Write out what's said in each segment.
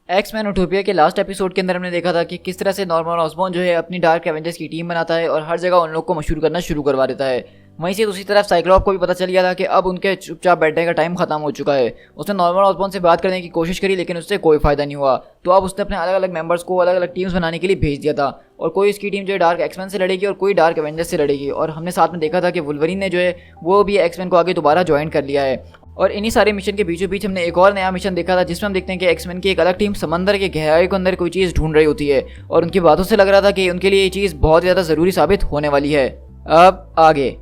X Men utopia के last episode के अंदर हमने देखा था कि किस तरह से नॉर्मन ऑसबॉर्न जो है अपनी डार्क एवेंजर्स की टीम बनाता है और हर जगह उन लोग को मशहूर करना शुरू करवा देता है। वहीं से दूसरी तरफ साइक्लॉप को भी पता चल गया था कि अब उनके चुपचाप बैठने का टाइम खत्म हो चुका है। उसने नॉर्मन ऑसबॉर्न से बात करने की कोशिश करी लेकिन उससे कोई फायदा नहीं हुआ। तो अब उसने अपने अलग अलग मेंबर्स को अलग अलग टीम्स बनाने के लिए भेज दिया था और कोई इसकी टीम जो है डार्क एक्समैन से लड़ेगी और कोई डार्क एवेंजर्स से लड़ेगी। और हमने साथ में देखा था कि वुल्वरीन ने जो है वो भी एक्समैन को आगे दोबारा ज्वाइन कर लिया है। और इन्हीं सारे मिशन के बीचों बीच हमने एक और नया मिशन देखा था जिसमें हम देखते हैं कि एक्समैन की एक अलग टीम समंदर के गहराई के अंदर कोई चीज़ ढूंढ रही होती है और उनकी बातों से लग रहा था कि उनके लिए ये चीज़ बहुत ज़्यादा ज़रूरी साबित होने वाली है। अब आगे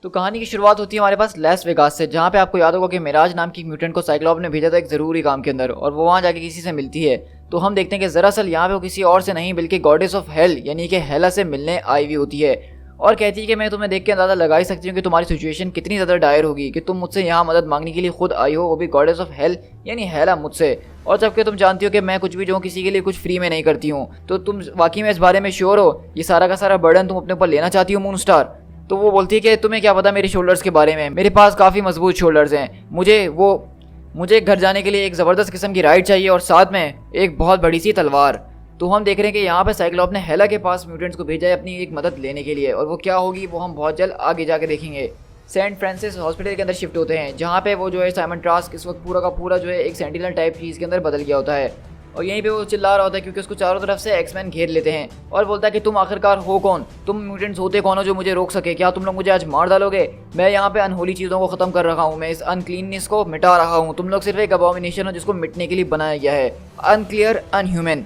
तो कहानी की शुरुआत होती है हमारे पास लास वेगास से, जहाँ पे आपको याद होगा कि मिराज नाम की म्यूटेंट को साइक्लॉप ने भेजा था एक ज़रूरी काम के अंदर और वो वहाँ जाके किसी से मिलती है। तो हम देखते हैं कि दरअसल यहाँ पे वो किसी और से नहीं बल्कि गॉडेस ऑफ हेल यानी कि हेला से मिलने आई हुई होती है और कहती है कि मैं तुम्हें देख के अंदाज़ा लगा ही सकती हूँ कि तुम्हारी सिचुएशन कितनी ज़्यादा डायर होगी कि तुम मुझसे यहाँ मदद मांगने के लिए खुद आई हो, वो भी गॉडेस ऑफ हेल यानी हेला मुझसे। और जबकि तुम जानती हो कि मैं कुछ भी जो किसी के लिए कुछ फ्री में नहीं करती हूँ, तो तुम वाकई में इस बारे में श्योर हो? ये सारा का सारा बर्डन तुम अपने ऊपर लेना चाहती हो मून स्टार? तो वो बोलती है कि तुम्हें क्या पता मेरे शोल्डर्स के बारे में, मेरे पास काफ़ी मजबूत शोल्डर्स हैं। मुझे घर जाने के लिए एक ज़बरदस्त किस्म की राइड चाहिए और साथ में एक बहुत बड़ी सी तलवार। तो हम देख रहे हैं कि यहाँ पे साइक्लॉप ने हेला के पास म्यूटेंट्स को भेजा है अपनी एक मदद लेने के लिए और वो क्या होगी वो हम बहुत जल्द आगे जाके देखेंगे। सेंट फ्रांसिस हॉस्पिटल के अंदर शिफ्ट होते हैं जहाँ पे वो जो है साइमन ट्रास्क इस वक्त पूरा का पूरा जो है एक सेंटिनल टाइप चीज़ के अंदर बदल गया होता है और यहीं पे वो चिल्ला रहा होता है क्योंकि उसको चारों तरफ से एक्समैन घेर लेते हैं और बोलता है कि तुम आखिरकार हो कौन, तुम म्यूटेंट्स होते कौन हो जो मुझे रोक सके? क्या तुम लोग मुझे आज मार डालोगे? मैं यहाँ पे अनहोली चीज़ों को ख़त्म कर रहा हूँ, मैं इस अनक्लीननेस को मिटा रहा हूँ। तुम लोग सिर्फ एक अबॉमिनेशन हो जिसको मिटने के लिए बनाया गया है, अनक्लियर, अनह्यूमन।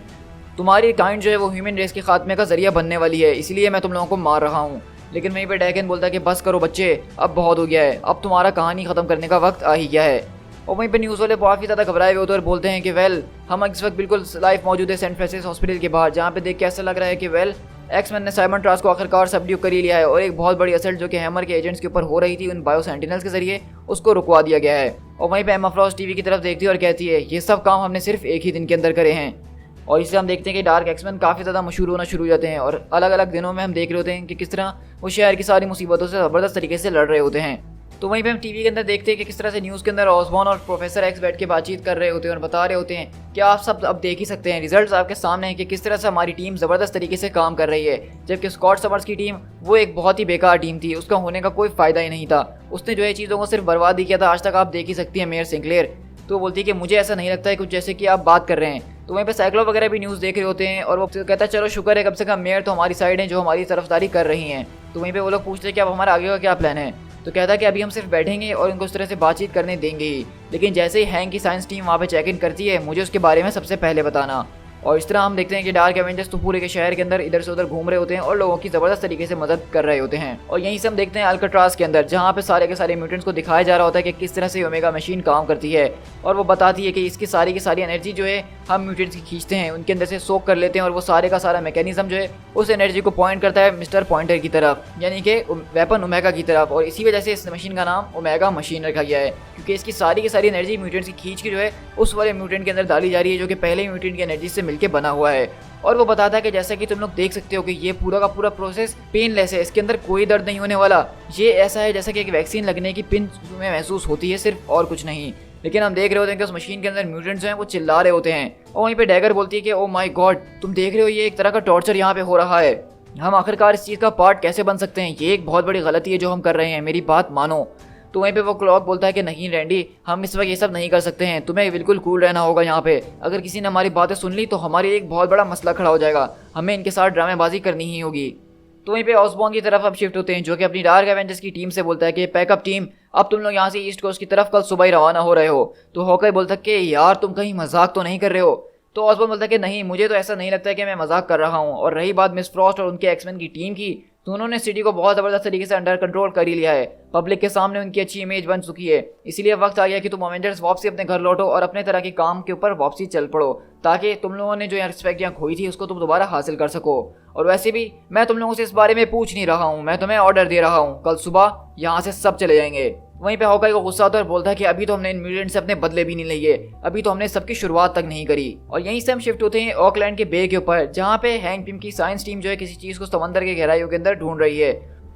तुम्हारी काइंड जो है वो ह्यूमन रेस के खात्मे का जरिया बनने वाली है, इसलिए मैं तुम लोगों को मार रहा हूँ। लेकिन वहीं पे डैकन बोलता है कि बस करो बच्चे, अब बहुत हो गया है, अब तुम्हारा कहानी ख़त्म करने का वक्त आ ही गया है। और वहीं पे न्यूज़ वाले काफ़ी ज़्यादा घबराए हुए होते हैं और बोलते हैं कि वेल हम इस वक्त बिल्कुल लाइव मौजूद है सेंट फ्रांसिस हॉस्पिटल के बाहर, जहाँ पे देख के ऐसा लग रहा है कि वेल एक्समैन ने साइमन ट्रास्क को आखिरकार सबड्यू कर ही लिया है और एक बहुत बड़ी असल्ट जो कि हैमर के एजेंट्स के ऊपर हो रही थी उन बायो सेंटिनल्स के जरिए उसको रुकवा दिया गया है। और वहीं पे एमा फ्रॉस्ट टीवी की तरफ देखती है और कहती है ये सब काम हमने सिर्फ एक ही दिन के अंदर करे हैं। और इससे हम देखते हैं कि डार्क एक्समैन काफ़ी ज़्यादा मशहूर होना शुरू हो जाते हैं और अलग अलग दिनों में हम देख रहे होते हैं कि किस तरह वो शहर की सारी मुसीबतों से ज़बरदस्त तरीके से लड़ रहे होते हैं। तो वहीं पे हम टीवी के अंदर देखते हैं कि किस तरह से न्यूज़ के अंदर ऑसबॉर्न और प्रोफेसर एक्स बैठ के बातचीत कर रहे होते हैं और बता रहे होते हैं कि आप सब अब देख ही सकते हैं, रिजल्ट्स आपके सामने हैं कि किस तरह से हमारी टीम ज़बरदस्त तरीके से काम कर रही है। जबकि स्कॉट समर्स की टीम वो एक बहुत ही बेकार टीम थी, उसका होने का कोई फ़ायदा ही नहीं था, उसने जो है चीज़ों को सिर्फ बर्बाद ही किया था। आज तक आप देख ही सकती हैं मेयर सिंक्लेयर। तो बोलती है कि मुझे ऐसा नहीं लगता है कुछ जैसे कि आप बात कर रहे हैं। तो वहीं पे साइक्लो वगैरह भी न्यूज़ देख रहे होते हैं और वो कहता है चलो शुक्र है कम से कम मेयर तो हमारी साइड है जो हमारी तरफदारी कर रही हैं। तो वहीं पे वो लोग पूछते हैं कि अब हमारा आगे का क्या प्लान है? तो कहता है कि अभी हम सिर्फ बैठेंगे और इनको उस तरह से बातचीत करने देंगे ही, लेकिन जैसे ही हैंग की साइंस टीम वहाँ पे चेक इन करती है मुझे उसके बारे में सबसे पहले बताना। और इस तरह हम देखते हैं कि डार्क एवेंजर्स तो पूरे के शहर के अंदर इधर से उधर घूम रहे होते हैं और लोगों की ज़बरदस्त तरीके से मदद कर रहे होते हैं। और यहीं से हम देखते हैं अल्काट्राज के अंदर जहाँ पे सारे के सारे म्यूटेंट्स को दिखाया जा रहा होता है कि किस तरह से ओमेगा मशीन काम करती है और वो बताती है कि इसकी सारी की सारी एनर्जी जो है हम म्यूटेंट्स की खींचते हैं, उनके अंदर से सोक कर लेते हैं और वो सारे का सारा मैकेनिज्म जो है उस एनर्जी को पॉइंट करता है मिस्टर पॉइंटर की तरफ, यानी कि वेपन ओमेगा की तरफ। और इसी वजह से इस मशीन का नाम ओमेगा मशीन रखा गया है क्योंकि इसकी सारी की सारी एनर्जी म्यूटेंट्स की खींच के जो है उस वाले म्यूटेंट के अंदर डाली जा रही है जो कि पहले म्यूटेंट की एनर्जी से मिलकर बना हुआ है। और वो बताता है कि जैसा कि तुम लोग देख सकते हो कि ये पूरा का पूरा प्रोसेस पेनलेस है, इसके अंदर कोई दर्द नहीं होने वाला। ये ऐसा है जैसा कि एक वैक्सीन लगने की पिन में महसूस होती है, सिर्फ और कुछ नहीं। लेकिन हम देख रहे होते हैं कि उस मशीन के अंदर म्यूटेंट्स हैं वो चिल्ला रहे होते हैं और वहीं पे डैगर बोलती है कि ओ माय गॉड, तुम देख रहे हो ये एक तरह का टॉर्चर यहाँ पे हो रहा है, हम आखिरकार इस चीज़ का पार्ट कैसे बन सकते हैं? ये एक बहुत बड़ी गलती है जो हम कर रहे हैं, मेरी बात मानो। तो वहीं पे वो क्लॉक बोलता है कि नहीं रैंडी, हम इस वक्त ये सब नहीं कर सकते हैं, तुम्हें बिल्कुल कूल रहना होगा यहाँ पे। अगर किसी ने हमारी बातें सुन ली तो हमारी एक बहुत बड़ा मसला खड़ा हो जाएगा, हमें इनके साथ ड्रामेबाजी करनी ही होगी। तो वहीं पे ऑसबॉर्न की तरफ अब शिफ्ट होते हैं, जो कि अपनी डार्क एवेंजर्स की टीम से बोलता है कि पैकअप टीम, अब तुम लोग यहाँ से ईस्ट कोस्ट की तरफ कल सुबह ही रवाना हो रहे हो। तो हॉकाई बोलता है कि यार तुम कहीं मजाक तो नहीं कर रहे हो। तो ऑसबॉर्न बोलता है कि नहीं, मुझे तो ऐसा नहीं लगता है कि मैं मजाक कर रहा हूँ। और रही बात मिस फ्रॉस्ट और उनके एक्समैन की टीम की, तो उन्होंने सिटी को बहुत ज़बरदस्त तरीके से अंडर कंट्रोल कर ही लिया है, पब्लिक के सामने उनकी अच्छी इमेज बन चुकी है। इसीलिए वक्त आ गया कि तुम अवेंजर्स वापसी अपने घर लौटो और अपने तरह के काम के ऊपर वापसी चल पड़ो, ताकि तुम लोगों ने जो यहाँ रिस्पेक्ट यहाँ खोई थी उसको तुम दोबारा हासिल कर सको। और वैसे भी मैं तुम लोगों से इस बारे में पूछ नहीं रहा हूँ, मैं तुम्हें ऑर्डर दे रहा हूँ, कल सुबह यहाँ से सब चले जाएंगे। वहीं पे हॉकाई को गुस्सा आता है और बोलता है कि अभी तो हमने इन म्यूटेंट से अपने बदले भी नहीं लिए, अभी तो हमने सबकी शुरुआत तक नहीं करी। और यहीं से हम शिफ्ट होते हैं ऑकलैंड के बे के ऊपर, जहाँ पे हैंक पिम की साइंस टीम जो है किसी चीज़ को समंदर के गहराइयों के अंदर ढूंढ रही है।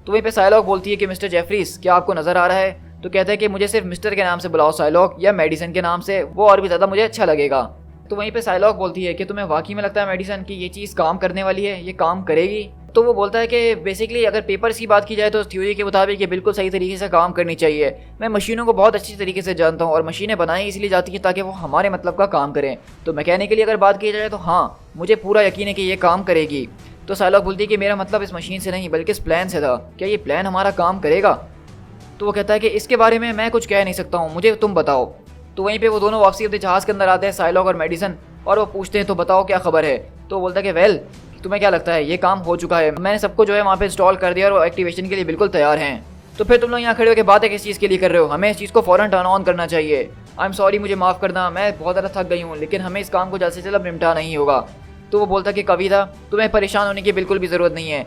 तो वहीं पे साइलॉक बोलती है कि मिस्टर जेफरीज, क्या आपको नजर आ रहा है? तो कहता है कि मुझे सिर्फ मिस्टर के नाम से बुलाओ साइलॉक, या मेडिसन के नाम से, वो और भी ज़्यादा मुझे अच्छा लगेगा। तो वहीं पे साइलॉक बोलती है कि तुम्हें वाकई में लगता है मेडिसन कि ये चीज़ काम करने वाली है, ये काम करेगी? तो वो बोलता है कि बेसिकली अगर पेपर्स की बात की जाए तो थ्योरी के मुताबिक ये बिल्कुल सही तरीके से काम करनी चाहिए। मैं मशीनों को बहुत अच्छी तरीके से जानता हूँ और मशीनें बनाई इसलिए जाती हैं ताकि वो हमारे मतलब का काम करें। तो मैकेनिकली अगर बात की जाए तो हाँ, मुझे पूरा यकीन है कि ये काम करेगी। तो साइलॉक बोलती है कि मेरा मतलब इस मशीन से नहीं बल्कि इस प्लान से था, क्या ये प्लान हमारा काम करेगा? तो वो कहता है कि इसके बारे में मैं कुछ कह नहीं सकता हूँ, मुझे तुम बताओ। तो वहीं पे वो दोनों वापसी अपने जहाज़ के अंदर आते हैं, साइलॉक और मेडिसन, और वो पूछते हैं तो बताओ क्या खबर है। तो बोलता है कि वेल, तुम्हें क्या लगता है, ये काम हो चुका है, मैंने सबको जो है वहाँ पे इंस्टॉल कर दिया और वो एक्टिवेशन के लिए बिल्कुल तैयार हैं। तो फिर तुम लोग यहाँ खड़े होकर बातें किस चीज़ के लिए कर रहे हो? हमें इस चीज़ को फ़ौरन टर्न ऑन करना चाहिए। आई एम सॉरी, मुझे माफ़ करना, मैं बहुत ज़्यादा थक गई हूँ, लेकिन हमें इस काम को जल्द से जल्द निपटाना ही होगा। तो वो बोलता कि कविता, तुम्हें परेशान होने की बिल्कुल भी ज़रूरत नहीं है,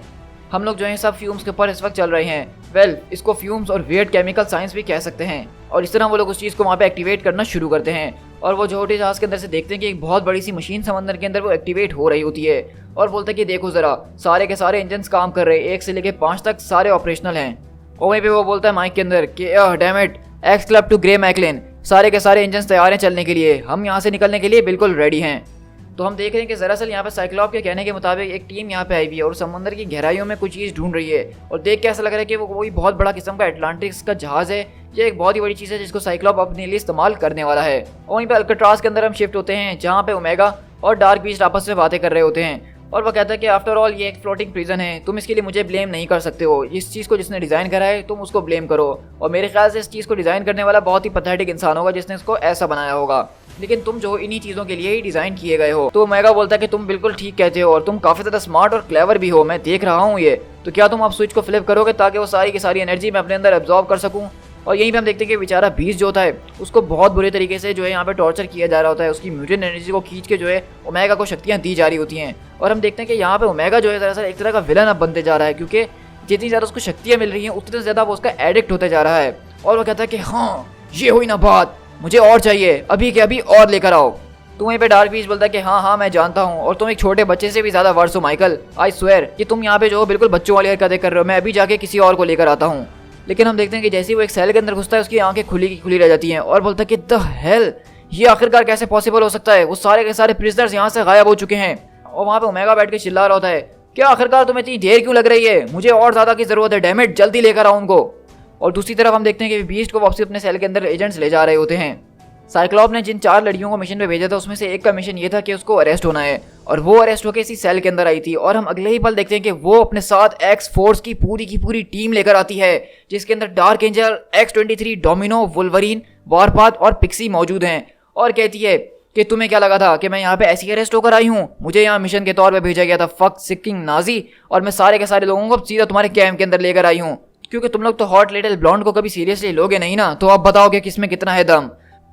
हम लोग जो है सब फ्यूम्स के ऊपर इस वक्त चल रहे हैं। वेल, इसको फ्यूम्स और वियर्ड केमिकल साइंस भी कह सकते हैं। और इस तरह वो लोग उस चीज़ को वहाँ पे एक्टिवेट करना शुरू करते हैं और वो छोटे जहाज़ के अंदर से देखते हैं कि एक बहुत बड़ी सी मशीन समंदर के अंदर वो एक्टिवेट हो रही होती है। और बोलते हैं कि देखो ज़रा, सारे के सारे इंजन्स काम कर रहे हैं, 1 से लेकर 5 तक सारे ऑपरेशनल हैं। और वहीं पे वो बोलता है माइक के अंदर कि damn it, ex club to Grey McLean, सारे के सारे इंजन्स तैयार हैं चलने के लिए, हम यहाँ से निकलने के लिए बिल्कुल रेडी हैं। तो हम देख रहे हैं कि दरअसल यहाँ पे साइक्लॉप के कहने के मुताबिक एक टीम यहाँ पे आई हुई है और समुद्र की गहराइयों में कुछ चीज़ ढूंढ रही है। और देख के ऐसा लग रहा है कि वो कोई बहुत बड़ा किस्म का एटलांटिक्स का जहाज़ है, ये एक बहुत ही बड़ी चीज़ है जिसको साइक्लॉप अपने लिए इस्तेमाल करने वाला है। और वहीं पे अल्काट्राज के अंदर हम शिफ्ट होते हैं, जहाँ पे ओमेगा और डार्क बीस्ट आपस में बातें कर रहे होते हैं। और वो कहता है कि आफ्टर ऑल ये एक फ्लोटिंग प्रिजन है, तुम इसके लिए मुझे ब्लेम नहीं कर सकते हो, इस चीज़ को जिसने डिज़ाइन करा है तुम उसको ब्लेम करो। और मेरे ख्याल से इस चीज़ को डिज़ाइन करने वाला बहुत ही पैथेटिक इंसान होगा जिसने इसको ऐसा बनाया होगा, लेकिन तुम जो इन्हीं चीज़ों के लिए ही डिज़ाइन किए गए हो। तो ओमेगा बोलता है कि तुम बिल्कुल ठीक कहते हो और तुम काफ़ी ज़्यादा स्मार्ट और क्लेवर भी हो, मैं देख रहा हूँ ये। तो क्या तुम आप स्विच को फ्लिप करोगे ताकि वो सारी की सारी एनर्जी मैं अपने अंदर एब्जॉर्ब कर सकूँ? और यहीं पे हम देखते हैं कि बेचारा बीस्ट जो होता है उसको बहुत बुरे तरीके से जो है यहाँ पे टॉर्चर किया जा रहा होता है, उसकी म्यूटेंट एनर्जी को खींच के जो है ओमेगा को शक्तियाँ दी जा रही होती हैं। और हम देखते हैं कि यहाँ पे ओमेगा जो है दरअसल एक तरह का विलन अब बनते जा रहा है, क्योंकि जितनी ज़्यादा उसको शक्तियाँ मिल रही हैं उतनी ज़्यादा वो उसका एडिक्ट होते जा रहा है। और वो कहता है कि हाँ, ये हुई ना बात, मुझे और चाहिए, अभी के अभी और लेकर आओ। तो वहीं पे डार्क बीस्ट बोलता है कि हाँ हाँ मैं जानता हूँ, और तुम एक छोटे बच्चे से भी ज़्यादा वर्स हो माइकल, आई स्वेयर कि तुम यहाँ पे जो बिल्कुल बच्चों वाली हरकतें कर रहे हो, मैं अभी जाके किसी और को लेकर आता हूँ। लेकिन हम देखते हैं कि जैसे ही वो एक सेल के अंदर घुसता है उसकी आंखें खुली की खुली रह जाती हैं और बोलता है कि द हेल, ये आखिरकार कैसे पॉसिबल हो सकता है, वो सारे के सारे प्रिजनर्स यहाँ से गायब हो चुके हैं। और वहाँ पे ओमेगा बैठ के चिल्ला रहा होता है, क्या आखिरकार तुम्हें इतनी देर क्यों लग रही है, मुझे और ज़्यादा की ज़रूरत है, डैम इट, जल्दी लेकर आओ उनको। और दूसरी तरफ हम देखते हैं कि बीस्ट को वापसी अपने सेल के अंदर एजेंट्स ले जा रहे होते हैं। साइक्लॉप ने जिन 4 लड़कियों को मिशन पे भेजा था उसमें से एक का मिशन ये था कि उसको अरेस्ट होना है, और वो अरेस्ट होकर इसी सेल के अंदर आई थी। और हम अगले ही पल देखते हैं कि वो अपने साथ एक्स फोर्स की पूरी टीम लेकर आती है, जिसके अंदर Dark Angel, X-23, Domino, Wolverine, Warpath और पिक्सी मौजूद हैं। और कहती है कि तुम्हें क्या लगा था कि मैं यहाँ पे ऐसी अरेस्ट होकर आई हूँ, मुझे यहाँ मिशन के तौर पे भेजा गया था, फक सिकिंग नाजी, और मैं सारे के सारे लोगों को सीधा तुम्हारे कैंप के अंदर लेकर आई हूँ, क्योंकि तुम लोग तो हॉट लिटिल ब्लॉन्ड को कभी सीरियसली लोगे नहीं ना, तो अब बताओ कि किसमें कितना है दम।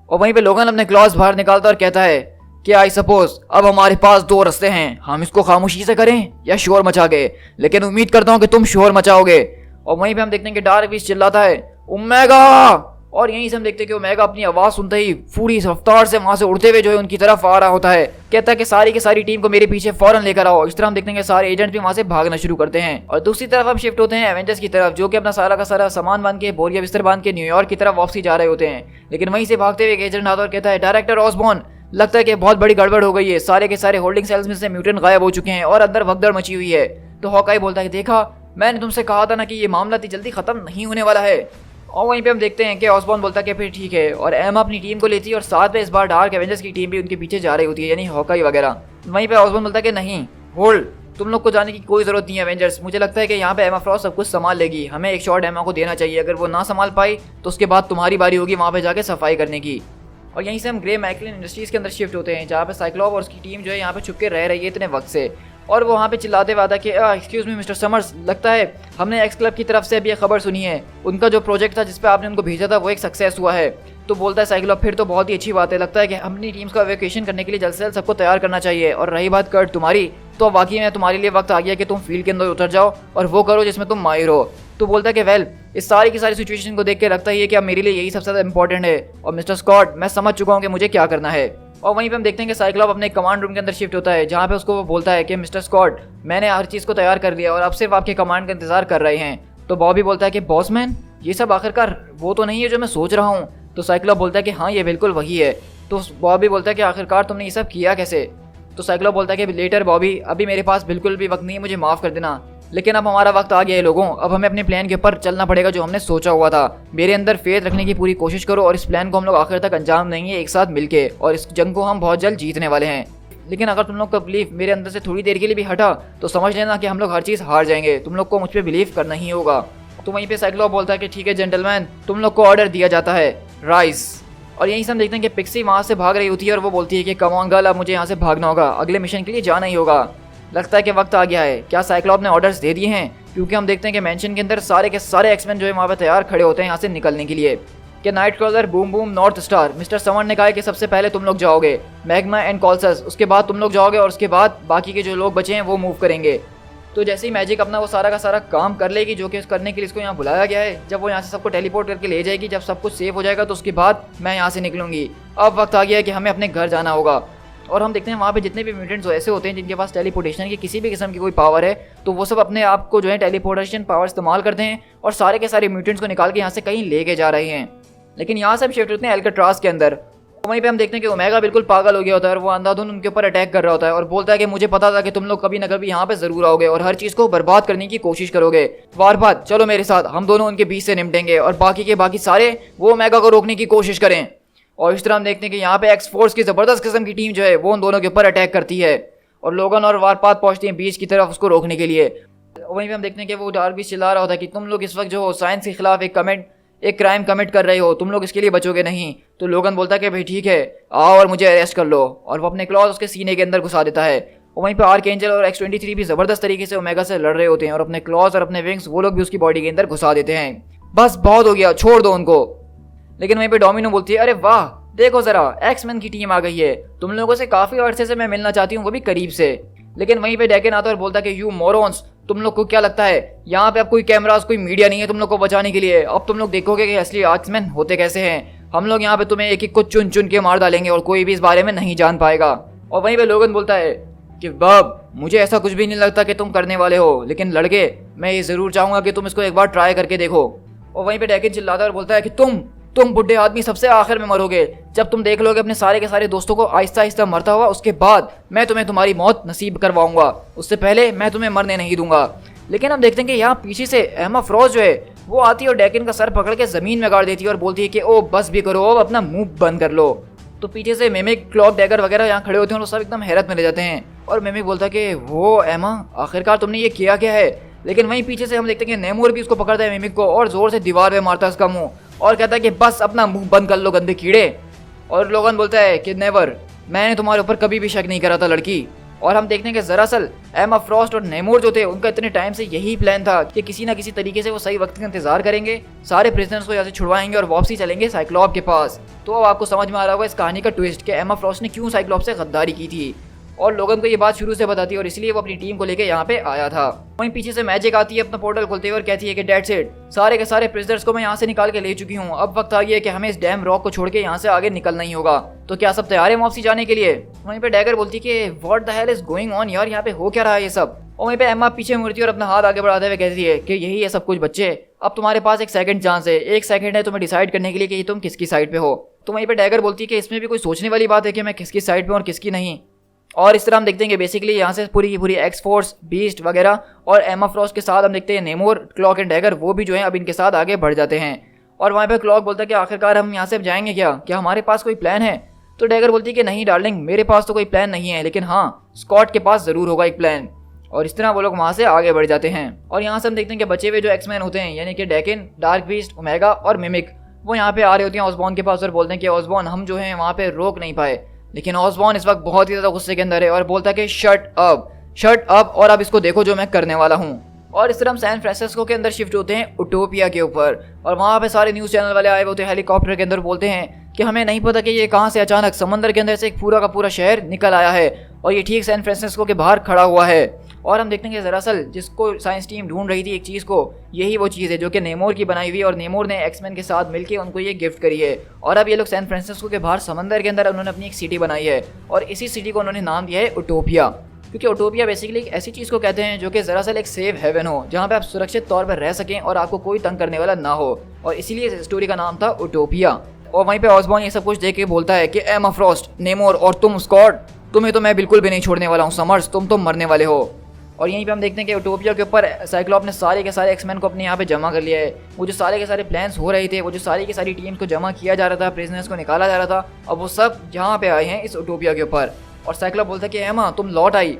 और वहीं पे लोगन अपने क्लॉज बाहर निकालता और कहता है कि आई सपोज अब हमारे पास 2 रास्ते हैं, हम इसको खामोशी से करें या शोर मचा के, लेकिन उम्मीद करता हूँ कि तुम शोर मचाओगे। और वहीं पे हम देखते हैं कि डार्क बीस्ट चिल्लाता है ओमेगा, और यहीं से हम देखते हैं कि ओमेगा अपनी आवाज़ सुनते ही पूरी रफ्तार से वहाँ से उड़ते हुए जो है उनकी तरफ आ रहा होता है। कहता है कि सारी की सारी टीम को मेरे पीछे फौरन लेकर आओ। इस तरह हम देखते हैं कि सारे एजेंट भी वहाँ से भागना शुरू करते हैं। और दूसरी तरफ हम शिफ्ट होते हैं एवेंजर्स की तरफ, जो कि अपना सारा का सारा सामान बांध के, बोरिया बिस्तर बांध के न्यूयॉर्क की तरफ वापसी जा रहे होते हैं। लेकिन वहीं से भागते हुए एक एजेंट आता और कहता है डायरेक्टर ऑसबॉर्न, लगता है कि बहुत बड़ी गड़बड़ हो गई है, सारे के सारे होल्डिंग सेल्स में से म्यूटेंट गायब हो चुके हैं और अंदर भगदड़ मची हुई है। तो हॉकाई बोलता है देखा, मैंने तुमसे कहा था ना कि ये मामला इतनी जल्दी खत्म नहीं होने वाला है। और वहीं पे हम देखते हैं कि ऑसबॉर्न बोलता है कि फिर ठीक है, और एमा अपनी टीम को लेती है और साथ में इस बार डार्क एवेंजर्स की टीम भी उनके पीछे जा रही होती है, यानी हॉकाई वगैरह। वहीं पे ऑसबॉर्न बोलता है कि नहीं, होल्ड, तुम लोग को जाने की कोई ज़रूरत नहीं है एवेंजर्स, मुझे लगता है कि यहाँ पे एमा फ्रॉस्ट सब कुछ संभाल लेगी, हमें एक शॉट एमा को देना चाहिए, अगर वो ना संभाल पाई तो उसके बाद तुम्हारी बारी होगी वहाँ पे जाके सफाई करने की। और यहीं से हम ग्रे मैकलिन इंडस्ट्रीज़ के अंदर शिफ्ट होते हैं, जहाँ पे साइक्लॉप और उसकी टीम जो है यहाँ पे छुप के रह रही है इतने वक्त से, और वो वहाँ पे चिल्लाते हुए आता है कि एक्सक्यूज़ मी मिस्टर समर्स, लगता है हमने एक्स क्लब की तरफ से अभी ये खबर सुनी है, उनका जो प्रोजेक्ट था जिस पे आपने उनको भेजा था वो एक सक्सेस हुआ है। तो बोलता है साइक्लॉप, फिर तो बहुत ही अच्छी बात है, लगता है कि अपनी टीम्स का वेकेशन करने के लिए जल्द से जल्द सबको तैयार करना चाहिए। और रही बात कर्ट तुम्हारी, तो वाकई में तुम्हारे लिए वक्त आ गया कि तुम फील्ड के अंदर उतर जाओ और वो करो जिसमें तुम माहिर हो। तो बोलता है कि वेल, इस सारी की सारी सिचुएशन को देख के लगता ही है कि अब मेरे लिए यही सबसे ज़्यादा इंपॉर्टेंट है, और मिस्टर स्कॉट मैं समझ चुका हूँ कि मुझे क्या करना है। और वहीं पे हम देखते हैं कि साइक्लॉप अपने कमांड रूम के अंदर शिफ्ट होता है, जहाँ पे उसको वो बोलता है कि मिस्टर स्कॉट मैंने हर चीज़ को तैयार कर लिया और अब सिर्फ आपके कमांड का इंतजार कर रहे हैं। तो बॉबी बोलता है कि बॉस मैन, ये सब आखिरकार वो तो नहीं है जो मैं सोच रहा हूँ। तो साइक्लॉप बोलता है कि हाँ ये बिल्कुल वही है। तो बॉबी बोलता है कि आखिरकार तुमने ये सब किया कैसे। तो साइक्लॉप बोलता है कि लेटर बॉबी, अभी मेरे पास बिल्कुल भी वक्त नहीं है, मुझे माफ़ कर देना, लेकिन अब हमारा वक्त आ गया है लोगों, अब हमें अपने प्लान के ऊपर चलना पड़ेगा जो हमने सोचा हुआ था। मेरे अंदर फेथ रखने की पूरी कोशिश करो और इस प्लान को हम लोग आखिर तक अंजाम देंगे एक साथ मिलके, और इस जंग को हम बहुत जल्द जीतने वाले हैं। लेकिन अगर तुम लोग का बिलीफ मेरे अंदर से थोड़ी देर के लिए भी हटा तो समझ लेना कि हम लोग हर चीज़ हार जाएंगे, तुम लोग को मुझ पर बिलीव करना ही होगा। तो वहीं पे साइक्लॉप बोलता है कि ठीक है जेंटलमैन, तुम लोग को ऑर्डर दिया जाता है, राइस। और यहीं से हम देखते हैं कि पिक्सी वहाँ से भाग रही होती है और वो बोलती है कि कम ऑन गर्ल, अब मुझे यहाँ से भागना होगा, अगले मिशन के लिए जाना ही होगा, लगता है कि वक्त आ गया है। क्या साइक्लॉप ने ऑर्डर्स दे दिए हैं? क्योंकि हम देखते हैं कि मेंशन के अंदर सारे के सारे एक्समैन जो है वहाँ पे तैयार खड़े होते हैं यहाँ से निकलने के लिए, कि Nightcrawler, Boom Boom, North Star, mister समन ने कहा है कि सबसे पहले तुम लोग जाओगे, मैग्मा एंड कॉल्सस, उसके बाद तुम लोग जाओगे और उसके बाद बाकी के जो लोग बचे हैं वो मूव करेंगे। तो जैसे ही मैजिक अपना वो सारा का सारा काम कर लेगी जो कि करने के लिए इसको यहाँ बुलाया गया है, जब वो यहाँ से सबको टेलीपोर्ट करके ले जाएगी, जब सब कुछ सेफ हो जाएगा तो उसके बाद मैं यहाँ से निकलूंगी। अब वक्त आ गया है कि हमें अपने घर जाना होगा। और हम देखते हैं वहाँ पे जितने भी म्यूटेंट्स ऐसे होते हैं जिनके पास टेलीपोर्टेशन की किसी भी किस्म की कोई पावर है, तो वो सब अपने आप को जो है टेलीपोर्टेशन पावर इस्तेमाल करते हैं और सारे के सारे म्यूटेंट्स को निकाल के यहाँ से कहीं लेके जा रहे हैं। लेकिन यहाँ से हम शिफ्ट होते हैं एल्काट्रास के अंदर। वहीं पे हम देखते हैं कि ओमेगा बिल्कुल पागल हो गया होता है और वो अंधाधुन उनके ऊपर अटैक कर रहा होता है और बोलता है कि मुझे पता था कि तुम लोग कभी ना कभी यहाँ पे जरूर आओगे और हर चीज़ को बर्बाद करने की कोशिश करोगे। वारपात, चलो मेरे साथ, हम दोनों उनके बीच से निपटेंगे और बाकी के बाकी सारे वो ओमेगा को रोकने की कोशिश करें। और इस तरह हम देखते हैं कि यहाँ पे एक्स फोर्स की ज़बरदस्त किस्म की टीम जो है वो उन दोनों के ऊपर अटैक करती है और लोगन और वारपात पहुँचती हैं बीच की तरफ उसको रोकने के लिए। वहीं पे हम देखते हैं कि वो डार्क भी चिल्ला रहा होता है कि तुम लोग इस वक्त जो हो साइंस के खिलाफ एक क्राइम कमिट कर रहे हो, तुम लोग इसके लिए बचोगे नहीं। तो लोगन बोलता है कि भाई ठीक है, आओ और मुझे अरेस्ट कर लो, और वो अपने क्लॉज उसके सीने के अंदर घुसा देता है। और वहीं पे आर्कएंजल और X-23 भी ज़बरदस्त तरीके से ओमेगा से लड़ रहे होते हैं और अपने क्लॉज और अपने विंग्स वो लोग भी उसकी बॉडी के अंदर घुसा देते हैं। बस बहुत हो गया, छोड़ दो उनको। लेकिन वहीं पे डोमिनो बोलती है, अरे वाह देखो ज़रा, एक्समैन की टीम आ गई है, तुम लोगों से काफ़ी अरसे से मैं मिलना चाहती हूँ, वो भी करीब से। लेकिन वहीं पे डेकन आता है और बोलता है कि यू मोरॉन्स, तुम लोग को क्या लगता है यहाँ पे अब कोई कैमरास कोई मीडिया नहीं है तुम लोग को बचाने के लिए? अब तुम लोग देखोगे कि असली एक्समैन होते कैसे हैं। हम लोग यहाँ पे तुम्हें एक एक को चुन चुन के मार डालेंगे और कोई भी इस बारे में नहीं जान पाएगा। और वहीं पे लोगन बोलता है कि बब, मुझे ऐसा कुछ भी नहीं लगता कि तुम करने वाले हो, लेकिन लड़के मैं ये ज़रूर चाहूँगा कि तुम इसको एक बार ट्राई करके देखो। और वहीं पे डेकन चिल्लाता है और बोलता है कि तुम बुढ़े आदमी सबसे आखिर में मरोगे, जब तुम देख लोगे अपने सारे के सारे दोस्तों को आहिस्ता आहिस्ता मरता हुआ, उसके बाद मैं तुम्हें तुम्हारी मौत नसीब करवाऊंगा, उससे पहले मैं तुम्हें मरने नहीं दूंगा। लेकिन हम देखते हैं कि यहाँ पीछे से एमा फ्रॉस्ट जो है वो आती है और डेकन का सर पकड़ के ज़मीन में गाड़ देती है और बोलती है कि ओ बस भी करो, अब अपना मुंह बंद कर लो। तो पीछे से मिमिक, क्लॉक, डैगर वगैरह यहाँ खड़े होते हैं और सब एकदम हैरत में रह जाते हैं। और मिमिक बोलता है कि वो एमा, आखिरकार तुमने ये किया क्या है? लेकिन वहीं पीछे से हम देखते हैं कि नेमोर भी उसको पकड़ता है मिमिक को और जोर से दीवार में मारता है उसका मुंह और कहता है कि बस अपना मुंह बंद कर लो गंदे कीड़े। और लोगन बोलता है कि नेवर, मैंने तुम्हारे ऊपर कभी भी शक नहीं करा था लड़की। और हम देखते हैं कि दरअसल एमा फ्रॉस्ट और नेमोर जो थे उनका इतने टाइम से यही प्लान था कि किसी ना किसी तरीके से वो सही वक्त का इंतजार करेंगे, सारे प्रिजनर्स को यहाँ से छुड़वाएंगे और वापसी चलेंगे साइक्लॉप के पास। तो अब आपको समझ में आ रहा होगा इस कहानी का ट्विस्ट कि एमा फ्रॉस्ट ने क्यों साइक्लॉप से गद्दारी की थी और लोगन को ये बात शुरू से बताती है और इसलिए वो अपनी टीम को लेकर यहाँ पे आया था। वहीं पीछे से मैजिक आती है अपना पोर्टल खोलते हुए और कहती है कि डेट्स इट, सारे के सारे प्रिजनर्स को मैं यहाँ से निकाल के ले चुकी हूँ, अब वक्त आ गया है कि हमें इस डैम रॉक को छोड़ के यहाँ से आगे निकलना ही होगा। तो क्या सब तैयार है वापसी जाने के लिए? वहीं पे डैगर बोलती कि what the hell is going on यार, यहाँ पे हो क्या रहा है ये सब? और वहीं पे एम्मा पीछे मुड़ती है और अपना हाथ आगे बढ़ाते हुए कहती है कि यही है सब कुछ बच्चे, अब तुम्हारे पास एक सेकंड चांस है, एक सेकंड है तुम्हें डिसाइड करने के लिए कि तुम किसकी साइड पे हो। तो वहीं पे डैगर बोलती है कि इसमें भी कोई सोचने वाली बात है कि मैं किसकी साइड पे और किसकी नहीं। और इस तरह हम देखते हैं कि बेसिकली यहाँ से पूरी की पूरी एक्स फोर्स, बीस्ट वगैरह और एमा फ्रॉस्ट के साथ हम देखते हैं नेमोर, क्लॉक एंड डैगर वो भी जो है अब इनके साथ आगे बढ़ जाते हैं। और वहाँ पे क्लॉक बोलता है कि आखिरकार हम यहाँ से जाएंगे क्या हमारे पास कोई प्लान है। तो डैगर बोलती है कि नहीं डार्लिंग, मेरे पास तो कोई प्लान नहीं है, लेकिन हाँ स्कॉट के पास ज़रूर होगा एक प्लान। और इस तरह वो लोग वहाँ से आगे बढ़ जाते हैं। और यहाँ से हम देखते हैं कि बचे हुए जो एक्समैन होते हैं यानी कि डेकिन, डार्क बीस्ट, ओमेगा और मिमिक, वो यहाँ पे आ रहे होते हैं ऑसबॉर्न के पास और बोलते हैं कि ऑसबॉर्न हम जो है वहाँ पे रोक नहीं पाए। लेकिन ऑसबॉर्न इस वक्त बहुत ही ज़्यादा गुस्से के अंदर है और बोलता है कि शट अप और अब इसको देखो जो मैं करने वाला हूँ। और इस तरह हम सैन फ्रांसिस्को के अंदर शिफ्ट होते हैं उटोपिया के ऊपर। और वहाँ पे सारे न्यूज़ चैनल वाले आए होते हैं हेलीकॉप्टर के अंदर, बोलते हैं कि हमें नहीं पता कि ये कहाँ से अचानक समंदर के अंदर से एक पूरा का पूरा शहर निकल आया है और ये ठीक सैन फ्रांसिस्को के बाहर खड़ा हुआ है। और हम देखते हैं कि दरअसल जिसको साइंस टीम ढूंढ रही थी एक चीज़ को, यही वो चीज़ है जो कि नेमोर की बनाई हुई, और नेमोर ने एक्समैन के साथ मिलकर उनको ये गिफ्ट करी है। और अब ये लोग सैन फ्रांसिस्को के बाहर समंदर के अंदर उन्होंने अपनी एक सिटी बनाई है और इसी सिटी को उन्होंने नाम दिया है उटोपिया, क्योंकि उटोपिया बेसिकली एक ऐसी चीज़ को कहते हैं जो कि दरअसल एक सेफ हेवन हो, जहाँ पे आप सुरक्षित तौर पर रह सकें और आपको कोई तंग करने वाला ना हो। और इसीलिए इस स्टोरी का नाम था उटोपिया। और वहीं पे ऑसबॉर्न ये सब कुछ देख के बोलता है कि एमा फ्रॉस्ट, नेमोर और तुम स्कॉट, तुम्हें तो मैं बिल्कुल भी नहीं छोड़ने वाला हूँ। समर्स, तुम तो मरने वाले हो। और यहीं पे हम देखते हैं कि उटोपिया के ऊपर साइक्लॉप ने सारे के सारे एक्समैन को अपने यहाँ पे जमा कर लिया है। वो जो सारे के सारे प्लान्स हो रहे थे, वो जो सारी की सारी टीम्स को जमा किया जा रहा था, प्रिजनर्स को निकाला जा रहा था, अब वो सब यहाँ पे आए हैं इस उटोपिया के ऊपर। और साइक्लॉप बोलता है कि एमा तुम लौट आई।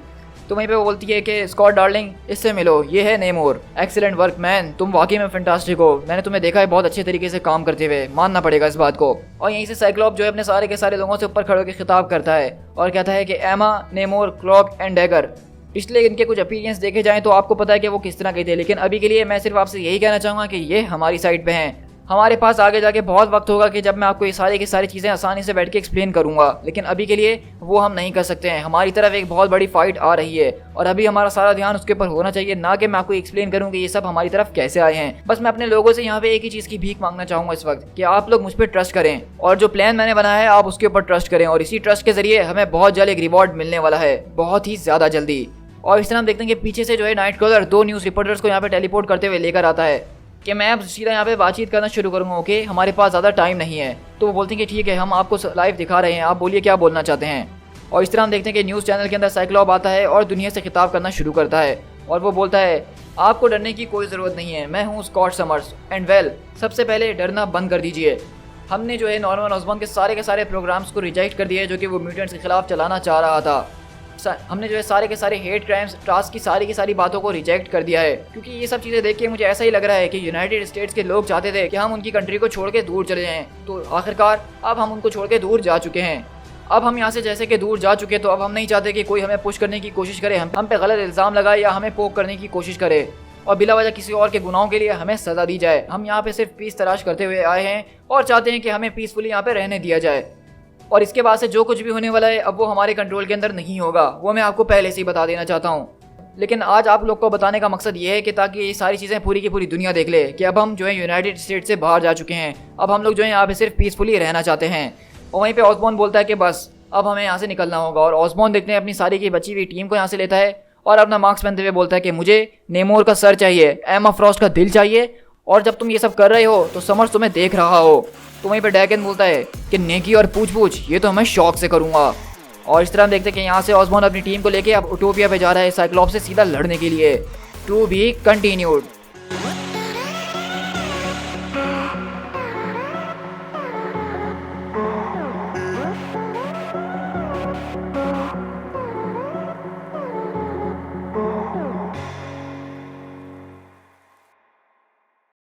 तो वहीं पे वो बोलती है कि स्कॉट डार्लिंग, इससे मिलो, ये है नेमोर। एक्सीलेंट वर्क मैन, तुम वाकई में फैंटास्टिक हो, मैंने तुम्हें देखा है बहुत अच्छे तरीके से काम करते हुए, मानना पड़ेगा इस बात को। और यहीं से साइक्लॉप जो है अपने सारे के सारे लोगों से ऊपर खड़े होकर खिताब करता है और कहता है कि एमा, नेमोर, क्लॉक एंड डैगर, पिछले इनके कुछ अपीरियंस देखे जाएं तो आपको पता है कि वो किस तरह के थे, लेकिन अभी के लिए मैं सिर्फ आपसे यही कहना चाहूँगा कि ये हमारी साइड पे हैं। हमारे पास आगे जाके बहुत वक्त होगा कि जब मैं आपको ये सारी की सारी चीज़ें आसानी से बैठ के एक्सप्लेन करूंगा, लेकिन अभी के लिए वो हम नहीं कर सकते हैं। हमारी तरफ एक बहुत बड़ी फाइट आ रही है और अभी हमारा सारा ध्यान उसके ऊपर होना चाहिए, ना कि मैं आपको एक्सप्लेन करूँ कि ये सब हमारी तरफ कैसे आए हैं। बस मैं अपने लोगों से यहाँ पे एक ही चीज़ की भीख मांगना चाहूँगा इस वक्त कि आप लोग मुझ पर ट्रस्ट करें और जो प्लान मैंने बनाया है आप उसके ऊपर ट्रस्ट करें, और इसी ट्रस्ट के जरिए हमें बहुत जल्द एक रिवॉर्ड मिलने वाला है, बहुत ही ज़्यादा जल्दी। और इस तरह हम देखते हैं कि पीछे से जो है नाइटक्रॉलर दो न्यूज़ रिपोर्टर्स को यहाँ पे टेलीपोर्ट करते हुए लेकर आता है कि मैं अब सीधा यहाँ पे बातचीत करना शुरू करूँगा, ओके, हमारे पास ज़्यादा टाइम नहीं है। तो वो बोलते हैं कि ठीक है, हम आपको लाइव दिखा रहे हैं, आप बोलिए क्या बोलना चाहते हैं। और इस तरह हम देखते हैं कि न्यूज़ चैनल के अंदर साइक्लॉप आता है और दुनिया से खिताब करना शुरू करता है और वो बोलता है आपको डरने की कोई ज़रूरत नहीं है, मैं हूँ स्कॉट समर्स एंड वेल, सबसे पहले डरना बंद कर दीजिए। हमने जो है नॉर्मन ऑसबॉर्न के सारे प्रोग्राम्स को रिजेक्ट कर दिया है जो कि वो म्यूटेंट्स के खिलाफ चलाना चाह रहा था। हमने जो है सारे के सारे हेट क्राइम्स, टास्क की सारी बातों को रिजेक्ट कर दिया है, क्योंकि ये सब चीज़ें देख के मुझे ऐसा ही लग रहा है कि यूनाइटेड स्टेट्स के लोग चाहते थे कि हम उनकी कंट्री को छोड़ के दूर चले जाएं, तो आखिरकार अब हम उनको छोड़ के दूर जा चुके हैं। अब हम यहाँ से जैसे कि दूर जा चुके, तो अब हम नहीं चाहते कि कोई हमें पुश करने की कोशिश करे, हम पे गलत इल्ज़ाम लगाए या हमें पोक करने की कोशिश करे और बिला वजह किसी और के गुनाहों के लिए हमें सज़ा दी जाए। हम यहाँ पे सिर्फ पीस तलाश करते हुए आए हैं और चाहते हैं कि हमें पीसफुली यहाँ पे रहने दिया जाए। और इसके बाद से जो कुछ भी होने वाला है अब वो हमारे कंट्रोल के अंदर नहीं होगा, वो मैं आपको पहले से ही बता देना चाहता हूँ। लेकिन आज आप लोग को बताने का मकसद ये है कि ताकि ये सारी चीज़ें पूरी की पूरी दुनिया देख ले कि अब हम जो है यूनाइटेड स्टेट से बाहर जा चुके हैं, अब हम लोग जो है यहाँ पे सिर्फ पीसफुली रहना चाहते हैं। और वहीं पे ऑसबॉर्न बोलता है कि बस अब हमें यहाँ से निकलना होगा। और ऑसबॉर्न देखते हैं अपनी सारी की बची हुई टीम को यहाँ से लेता है और अपना मास्क पहनते हुए बोलता है कि मुझे नेमोर का सर चाहिए, एमा फ्रॉस्ट का दिल चाहिए, और जब तुम ये सब कर रहे हो तो समर्स तुम्हें देख रहा हो। तो वहीं पर डैगन बोलता है कि नेकी और पूछ ये तो मैं शौक से करूंगा। और इस तरह हम देखते हैं कि यहाँ से ऑसबॉर्न अपनी टीम को लेके अब उटोपिया पे जा रहा है साइक्लॉप से सीधा लड़ने के लिए। To be continued.